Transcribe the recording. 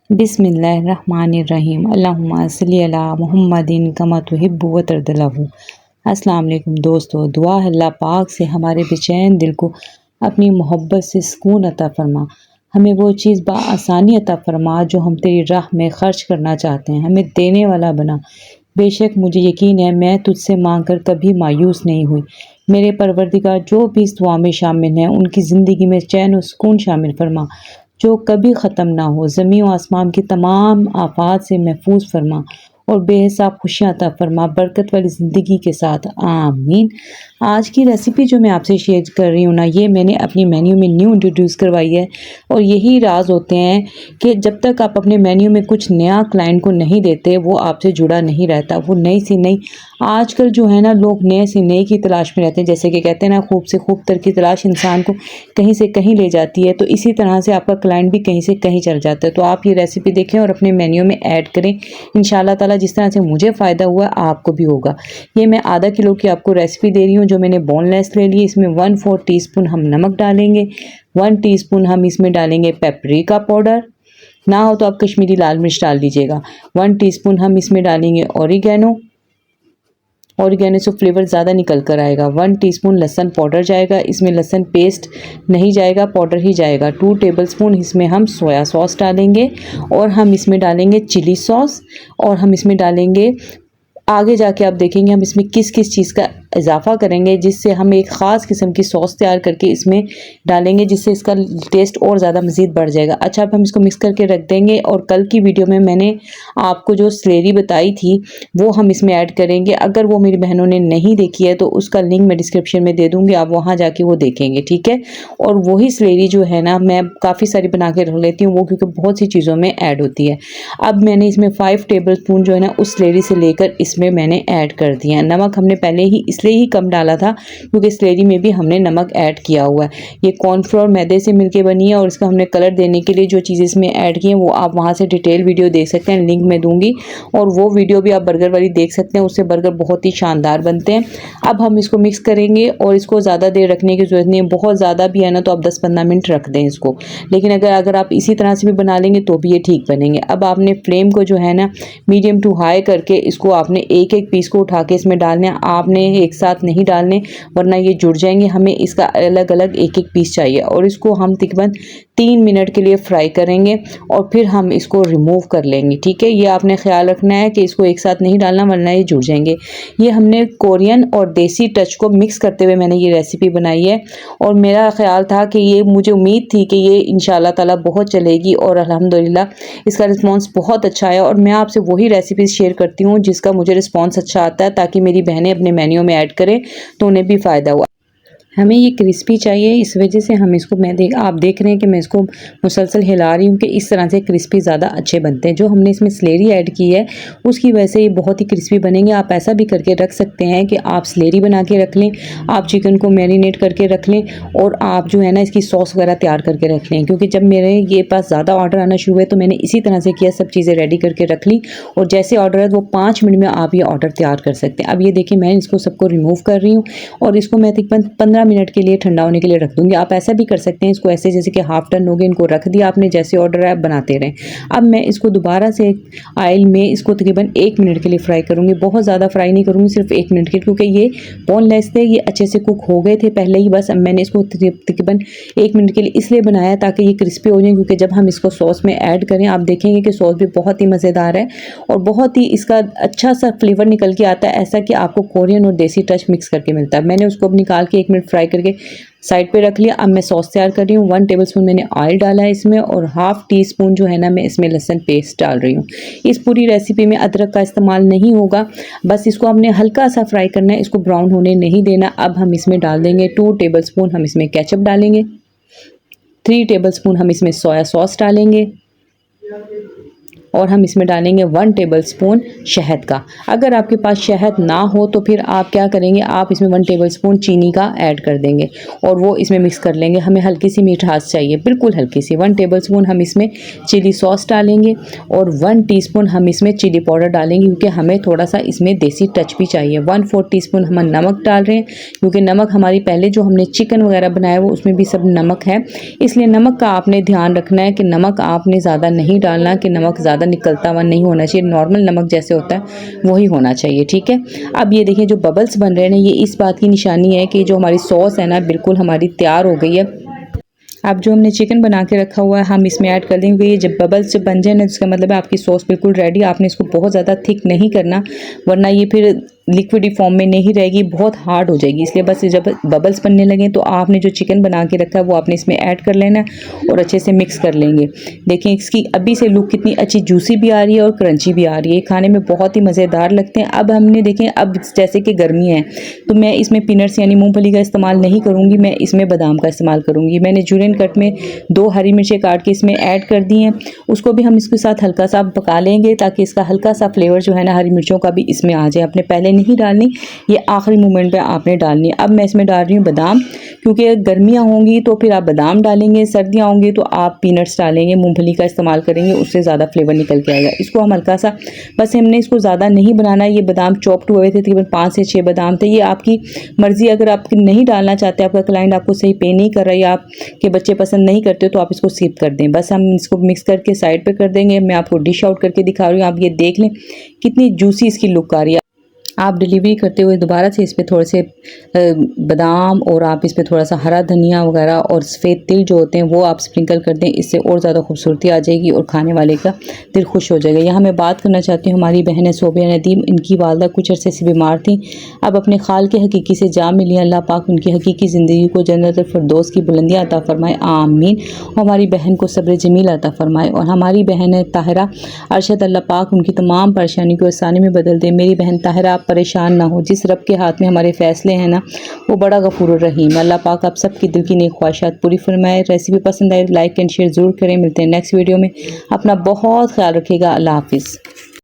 बिस्मिल्लाहिर्रहमानिर्रहीम अल्लाहुम्मा सल्ली अला मुहम्मदिन कमा तुहिब्बु व तर्दलहु। अस्सलाम वालेकुम दोस्तों, दुआ है अल्लाह पाक से हमारे बेचैन दिल को अपनी मोहब्बत से सुकून अता फरमा। हमें वो चीज़ बआसानी अता फरमा जो हम तेरी राह में खर्च करना चाहते हैं, हमें देने वाला बना। बेशक मुझे यकीन है मैं तुझसे मांग कर कभी मायूस नहीं हुई। मेरे परवरदिगार जो भी इस दुआ में शामिल हैं उनकी ज़िंदगी में चैन और सुकून शामिल फरमा जो कभी ख़त्म ना हो। ज़मीन व आसमान की तमाम आफ़ात से महफूज फरमा और बेहिसाब खुशियाँ अता फरमा बरकत वाली ज़िंदगी के साथ, आमीन। आज की रेसिपी जो मैं आपसे शेयर कर रही हूँ ना, ये मैंने अपनी मेन्यू में न्यू इंट्रोड्यूस करवाई है। और यही राज होते हैं कि जब तक आप अपने मेन्यू में कुछ नया क्लाइंट को नहीं देते वो आपसे जुड़ा नहीं रहता। वो नई सी नई आजकल जो है ना, लोग नए से नए की तलाश में रहते हैं। जैसे कि कहते हैं ना, खूब से खूब तर की तलाश इंसान को कहीं से कहीं ले जाती है, तो इसी तरह से आपका क्लाइंट भी कहीं से कहीं चल जाता है। तो आप ये रेसिपी देखें और अपने मेन्यू में ऐड करें। इंशाल्लाह ताला जिस तरह से मुझे फ़ायदा हुआ आपको भी होगा। ये मैं आधा किलो की आपको रेसिपी दे रही हूँ जो मैंने बोनलेस ले ली। इसमें 1/4 टीस्पून हम नमक डालेंगे, 1 टीस्पून हम इसमें डालेंगे पेपरिका पाउडर, ना हो तो आप कश्मीरी लाल मिर्च डाल दीजिएगा। 1 टीस्पून हम इसमें डालेंगे ऑरिगेनो से फ्लेवर ज़्यादा निकल कर आएगा। 1 टीस्पून लहसुन पाउडर जाएगा, इसमें लहसुन पेस्ट नहीं जाएगा, पाउडर ही जाएगा। 2 टेबलस्पून इसमें हम सोया सॉस डालेंगे और हम इसमें डालेंगे चिली सॉस और हम इसमें डालेंगे, आगे जाके आप देखेंगे हम इसमें किस किस चीज़ का इजाफा करेंगे जिससे हम एक ख़ास किस्म की सॉस तैयार करके इसमें डालेंगे जिससे इसका टेस्ट और ज़्यादा मज़ीद बढ़ जाएगा। अच्छा, अब हम इसको मिक्स करके रख देंगे और कल की वीडियो में मैंने आपको जो स्लेरी बताई थी वो हम इसमें ऐड करेंगे। अगर वो मेरी बहनों ने नहीं देखी है तो उसका लिंक मैं डिस्क्रिप्शन में दे दूँगी, आप वहाँ जाके वो देखेंगे, ठीक है। और वही स्लेरी जो है ना, मैं काफ़ी सारी बना के रख लेती हूँ वो, क्योंकि बहुत सी चीज़ों में ऐड होती है। अब मैंने इसमें 5 टेबलस्पून जो है ना उस स्लेरी से लेकर इसमें मैंने ऐड कर दिया। नमक हमने पहले ही इसलिए ही कम डाला था क्योंकि स्लेरी में भी हमने नमक ऐड किया हुआ है। ये कॉर्नफ्लोर मैदे से मिलके बनी है और इसका हमने कलर देने के लिए जो चीज़ें इसमें ऐड की हैं वो आप वहाँ से डिटेल वीडियो देख सकते हैं, लिंक मैं दूंगी। और वो वीडियो भी आप बर्गर वाली देख सकते हैं, उससे बर्गर बहुत ही शानदार बनते हैं। अब हम इसको मिक्स करेंगे और इसको ज़्यादा देर रखने की ज़रूरत नहीं है। बहुत ज़्यादा भी है ना तो आप 10-15 मिनट रख दें इसको, लेकिन अगर आप इसी तरह से भी बना लेंगे तो भी ये ठीक बनेंगे। अब आपने फ्लेम को जो है ना मीडियम टू हाई करके इसको आपने एक एक पीस को उठा के इसमें डालना है। आपने एक साथ नहीं डालने वरना ये जुड़ जाएंगे। हमें इसका अलग अलग एक एक पीस चाहिए और इसको हम तकरीबन 3 मिनट के लिए फ्राई करेंगे और फिर हम इसको रिमूव कर लेंगे, ठीक है। ये आपने ख्याल रखना है कि इसको एक साथ नहीं डालना वरना ये जुड़ जाएंगे। ये हमने कोरियन और देसी टच को मिक्स करते हुए मैंने ये रेसिपी बनाई है और मेरा ख्याल था कि ये, मुझे उम्मीद थी कि ये इंशाल्लाह ताला बहुत चलेगी और अल्हम्दुलिल्लाह इसका रिस्पॉन्स बहुत अच्छा है। और मैं आपसे वही रेसिपीज़ शेयर करती हूँ जिसका मुझे रिस्पॉन्स अच्छा आता है, ताकि मेरी बहनें अपने मेन्यू में ऐड करें तो उन्हें भी फ़ायदा हुआ। हमें ये क्रिस्पी चाहिए, इस वजह से हम इसको, आप देख रहे हैं कि मैं इसको मुसलसल हिला रही हूँ कि इस तरह से क्रिस्पी ज़्यादा अच्छे बनते हैं। जो हमने इसमें स्लेरी ऐड की है उसकी वजह से ये बहुत ही क्रिस्पी बनेंगे। आप ऐसा भी करके रख सकते हैं कि आप स्लेरी बना के रख लें, आप चिकन को मैरिनेट करके रख लें और आप जो है ना इसकी सॉस वगैरह तैयार करके रख लें। क्योंकि जब मेरे ये पास ज़्यादा ऑर्डर आना शुरू हुए तो मैंने इसी तरह से किया, सब चीज़ें रेडी करके रख ली और जैसे ऑर्डर है वो 5 मिनट में आप ये ऑर्डर तैयार कर सकते हैं। अब ये देखिए मैं इसको सबको रिमूव कर रही हूँ और इसको मैं तकरीबन 15 मिनट के लिए ठंडा होने के लिए रख दूंगी। आप ऐसा भी कर सकते हैं, इसको ऐसे जैसे कि हाफ टर्न हो गए, इनको रख दिया आपने, जैसे ऑर्डर है आप बनाते रहें। अब मैं इसको दोबारा से ऑयल में इसको तकरीबन 1 मिनट के लिए फ्राई करूंगी। बहुत ज़्यादा फ्राई नहीं करूंगी, सिर्फ 1 मिनट के, क्योंकि ये बोनलेस थे, ये अच्छे से कुक हो गए थे पहले ही। बस अब मैंने इसको तकरीबन 1 मिनट के लिए इसलिए बनाया ताकि ये क्रिस्पी हो जाए, क्योंकि जब हम इसको सॉस में ऐड करें आप देखेंगे कि सॉस भी बहुत ही मज़ेदार है और बहुत ही इसका अच्छा सा फ्लेवर निकल के आता है, ऐसा कि आपको कोरियन और देसी टच मिक्स करके मिलता है। मैंने उसको अब निकाल के 1 मिनट फ्राई करके साइड पे रख लिया। अब मैं सॉस तैयार कर रही हूँ। 1 टेबलस्पून मैंने ऑयल डाला है इसमें और हाफ टी स्पून जो है ना मैं इसमें लहसुन पेस्ट डाल रही हूँ। इस पूरी रेसिपी में अदरक का इस्तेमाल नहीं होगा, बस इसको हमने हल्का सा फ्राई करना है, इसको ब्राउन होने नहीं देना। अब हम इसमें डाल देंगे 2 टेबलस्पून हम इसमें केचप डालेंगे, 3 टेबलस्पून हम इसमें सोया सॉस डालेंगे, और हम इसमें डालेंगे 1 टेबलस्पून शहद का। अगर आपके पास शहद ना हो तो फिर आप क्या करेंगे, आप इसमें 1 टेबलस्पून चीनी का ऐड कर देंगे और वो इसमें मिक्स कर लेंगे। हमें हल्की सी मिठास चाहिए, बिल्कुल हल्की सी। 1 टेबलस्पून हम इसमें चिली सॉस डालेंगे और 1 टीस्पून हम इसमें चिली पाउडर डालेंगे क्योंकि हमें थोड़ा सा इसमें देसी टच भी चाहिए। 1/4 टीस्पून हम नमक डाल रहे हैं क्योंकि नमक हमारी पहले जो हमने चिकन वगैरह बनाया वो उसमें भी सब नमक है, इसलिए नमक का आपने ध्यान रखना है कि नमक आपने ज़्यादा नहीं डालना, कि नमक ज़्यादा निकलता हुआ नहीं होना चाहिए, नॉर्मल नमक जैसे होता है वही होना चाहिए, ठीक है। अब ये देखिए जो बबल्स बन रहे हैं ना, ये इस बात की निशानी है कि जो हमारी सॉस है ना बिल्कुल हमारी तैयार हो गई है। अब जो हमने चिकन बना के रखा हुआ है हम इसमें ऐड कर देंगे। ये जब बबल्स जब बन जाए ना, इसका मतलब है आपकी सॉस बिल्कुल रेडी। आपने इसको बहुत ज़्यादा थिक नहीं करना वरना ये फिर लिक्विडी फॉर्म में नहीं रहेगी, बहुत हार्ड हो जाएगी। इसलिए बस जब बबल्स बनने लगें तो आपने जो चिकन बना के रखा है वो आपने इसमें ऐड कर लेना है और अच्छे से मिक्स कर लेंगे। देखें इसकी अभी से लुक कितनी अच्छी जूसी भी आ रही है और क्रंची भी आ रही है, खाने में बहुत ही मज़ेदार लगते हैं। अब हमने देखें, अब जैसे कि गर्मी है तो मैं इसमें पीनट्स यानी मूँगफली का इस्तेमाल नहीं करूँगी, मैं इसमें बादाम का इस्तेमाल करूँगी। मैंने जुलियन कट में 2 हरी मिर्चें काट के इसमें ऐड कर दी हैं, उसको भी हम इसके साथ हल्का सा पका लेंगे ताकि इसका हल्का सा फ्लेवर जो है ना हरी मिर्चों का भी इसमें आ जाए। आपने पहले नहीं डालनी, ये आखिरी मोमेंट पे आपने डालनी है। अब मैं इसमें डाल रही हूँ बादाम, क्योंकि गर्मियाँ होंगी तो फिर आप बादाम डालेंगे, सर्दियाँ होंगी तो आप पीनट्स डालेंगे, मूंगफली का इस्तेमाल करेंगे, उससे ज़्यादा फ्लेवर निकल के आएगा। इसको हम हल्का सा, बस हमने इसको ज़्यादा नहीं बनाना। ये बादाम चॉप्ड हुए थे, तकरीबन 5 से 6 बादाम थे। ये आपकी मर्ज़ी, अगर आप नहीं डालना चाहते, आपका क्लाइंट आपको सही पे नहीं कर रहा है या आपके बच्चे पसंद नहीं करते तो आप इसको स्किप कर दें। बस हम इसको मिक्स करके साइड पे कर देंगे। मैं आपको डिश आउट करके दिखा रही हूँ, आप ये देख लें कितनी जूसी इसकी लुक आ रही है। आप डिलीवरी करते हुए दोबारा से इस पर थोड़े से बादाम और आप इस पर थोड़ा सा हरा धनिया वगैरह और सफ़ेद तिल जो होते हैं वो आप स्प्रिंकल कर दें, इससे और ज़्यादा खूबसूरती आ जाएगी और खाने वाले का दिल खुश हो जाएगा। यहाँ मैं बात करना चाहती हूँ, हमारी बहन सोबिया नदीम, इनकी वालदा कुछ अरसे से बीमार थी, अब अपने खाल के हकीकी से जा मिली। अल्लाह पाक उनकी हकीकी ज़िंदगी को जन्नत फिरदौस की बुलंदियाँ अता फरमाए, आमीन। हमारी बहन को सब्र जमील अता फरमाए और हमारी बहन ताहिरा अरशद, अल्लाह पाक उनकी तमाम परेशानी को आसानी में बदल दे। मेरी बहन ताहिरा आप परेशान ना हो, जिस रब के हाथ में हमारे फ़ैसले हैं ना वो बड़ा गफूर रहीम। अल्लाह पाक आप सबकी दिल की नेक ख्वाहिशात पूरी फरमाए। रेसिपी पसंद आए लाइक एंड शेयर ज़रूर करें। मिलते हैं नेक्स्ट वीडियो में, अपना बहुत ख्याल रखिएगा। अल्लाह हाफिज़।